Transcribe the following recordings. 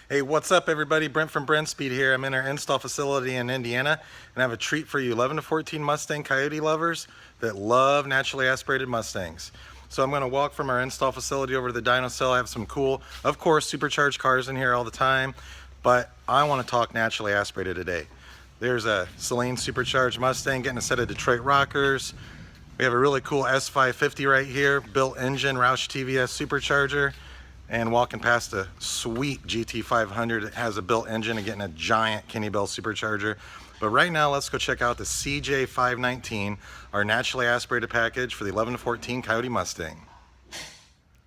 Hey, what's up everybody? Brent from Brenspeed here. I'm in our install facility in Indiana and I have a treat for you 11 to 14 Mustang Coyote lovers that love naturally aspirated Mustangs. So I'm going to walk from our install facility over to the dyno cell. I have some cool, of course, supercharged cars in here all the time, but I want to talk naturally aspirated today. There's a Celine supercharged Mustang getting a set of Detroit rockers. We have a really cool S550 right here, built engine, Roush TVS supercharger. And walking past a sweet GT500, it has a built engine and getting a giant Kenny Bell supercharger. But right now, let's go check out the CJ 519, our naturally aspirated package for the 11 to 14 Coyote Mustang.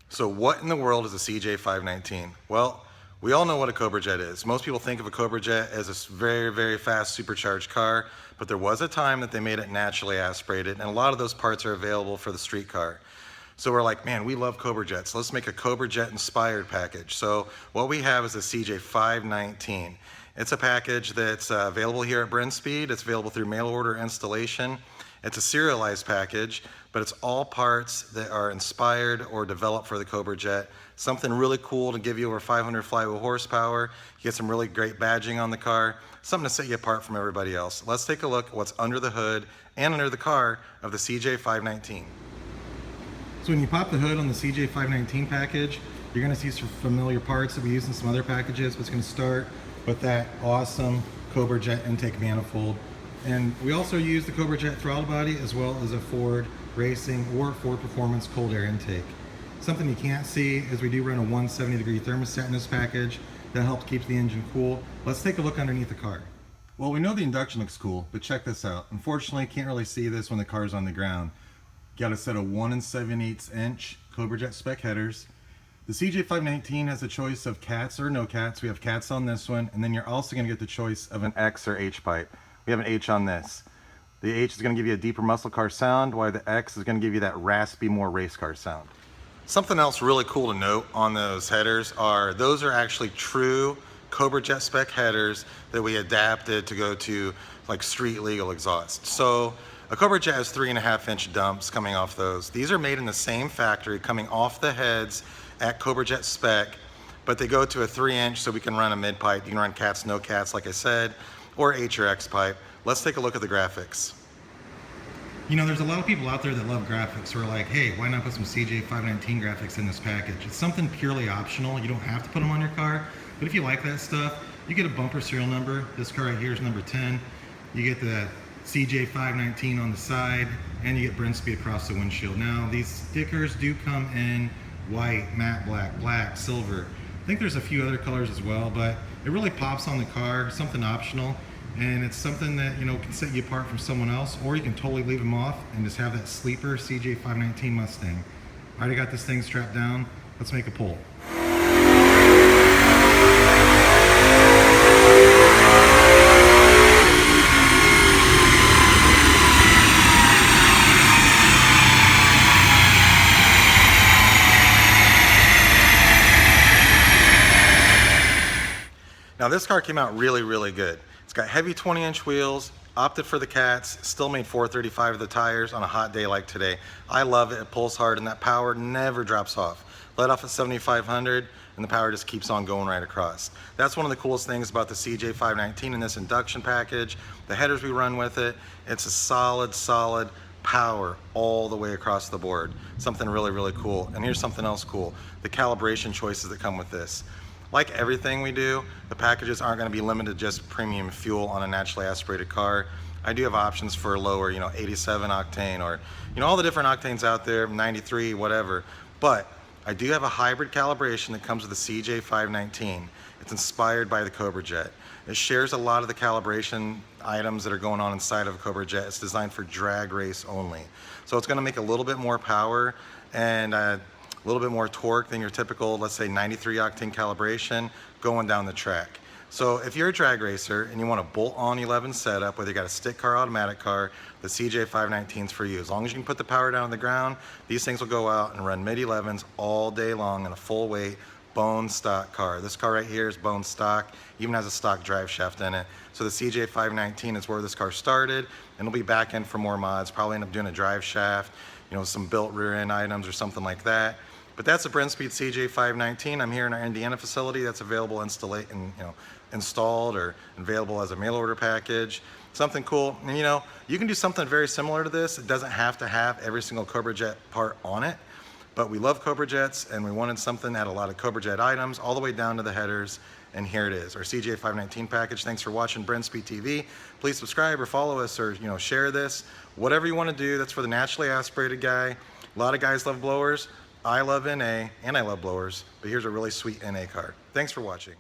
So what in the world is a CJ 519? Well, we all know what a Cobra Jet is. Most people think of a Cobra Jet as a very, very fast supercharged car, but there was a time that they made it naturally aspirated, and a lot of those parts are available for the street car. So we're like, man, we love Cobra Jets. Let's make a Cobra Jet inspired package. So what we have is a CJ 519. It's a package that's available here at Brenspeed. It's available through mail order installation. It's a serialized package, but it's all parts that are inspired or developed for the Cobra Jet. Something really cool to give you over 500 flywheel horsepower. You get some really great badging on the car. Something to set you apart from everybody else. Let's take a look at what's under the hood and under the car of the CJ 519. So when you pop the hood on the CJ 519 package, you're going to see some familiar parts that we use in some other packages, but it's going to start with that awesome Cobra Jet intake manifold. And we also use the Cobra Jet throttle body as well as a Ford Racing or Ford Performance cold air intake. Something you can't see is we do run a 170-degree thermostat in this package that helps keep the engine cool. Let's take a look underneath the car. Well, we know the induction looks cool, but check this out. Unfortunately, can't really see this when the car's on the ground. Got a set of 1 7/8 inch Cobra Jet Spec headers. The CJ 519 has a choice of cats or no cats. We have cats on this one, and then you're also going to get the choice of an X or H pipe. We have an H on this. The H is going to give you a deeper muscle car sound, while the X is going to give you that raspy, more race car sound. Something else really cool to note on those headers are those are actually true Cobra Jet Spec headers that we adapted to go to like street legal exhaust. So a Cobra Jet has 3.5-inch dumps coming off those. These are made in the same factory coming off the heads at Cobra Jet Spec, but they go to a 3-inch so we can run a mid pipe. You can run cats, no cats, like I said, or H or X pipe. Let's take a look at the graphics. You know, there's a lot of people out there that love graphics who are like, hey, why not put some CJ 519 graphics in this package? It's something purely optional. You don't have to put them on your car, but if you like that stuff, you get a bumper serial number. This car right here is number 10. You get the CJ 519 on the side, and you get Brenspeed across the windshield. Now, these stickers do come in white, matte black, black, silver. I think there's a few other colors as well, but it really pops on the car, something optional, and it's something that, you know, can set you apart from someone else, or you can totally leave them off and just have that sleeper CJ 519 Mustang. I already got this thing strapped down. Let's make a pull. Now this car came out really, really good. It's got heavy 20-inch wheels, opted for the cats, still made 435 of the tires on a hot day like today. I love it, it pulls hard, and that power never drops off. Let off at 7,500 and the power just keeps on going right across. That's one of the coolest things about the CJ 519 in this induction package. The headers we run with it, it's a solid power all the way across the board. Something really, really cool. And here's something else cool, the calibration choices that come with this. Like everything we do, the packages aren't going to be limited to just premium fuel on a naturally aspirated car. I do have options for lower, 87 octane or, all the different octanes out there, 93, whatever. But I do have a hybrid calibration that comes with the CJ 519. It's inspired by the Cobra Jet. It shares a lot of the calibration items that are going on inside of a Cobra Jet. It's designed for drag race only. So it's going to make a little bit more power and a little bit more torque than your typical, let's say 93 octane calibration going down the track. So if you're a drag racer and you want a bolt-on 11 setup, whether you got a stick car, automatic car, the CJ 519 is for you. As long as you can put the power down on the ground, these things will go out and run mid-11s all day long in a full weight bone stock car. This car right here is bone stock, even has a stock drive shaft in it. So the CJ 519 is where this car started, and it'll be back in for more mods, probably end up doing a drive shaft, some built rear end items or something like that. But that's a Brenspeed CJ 519. I'm here in our Indiana facility. That's available installed or available as a mail order package. Something cool. And you can do something very similar to this. It doesn't have to have every single Cobra Jet part on it. But we love Cobra Jets, and we wanted something that had a lot of Cobra Jet items all the way down to the headers, and here it is, our CJ 519 package. Thanks for watching Brenspeed TV. Please subscribe or follow us, or share this. Whatever you want to do, that's for the naturally aspirated guy. A lot of guys love blowers. I love NA, and I love blowers, but here's a really sweet NA card. Thanks for watching.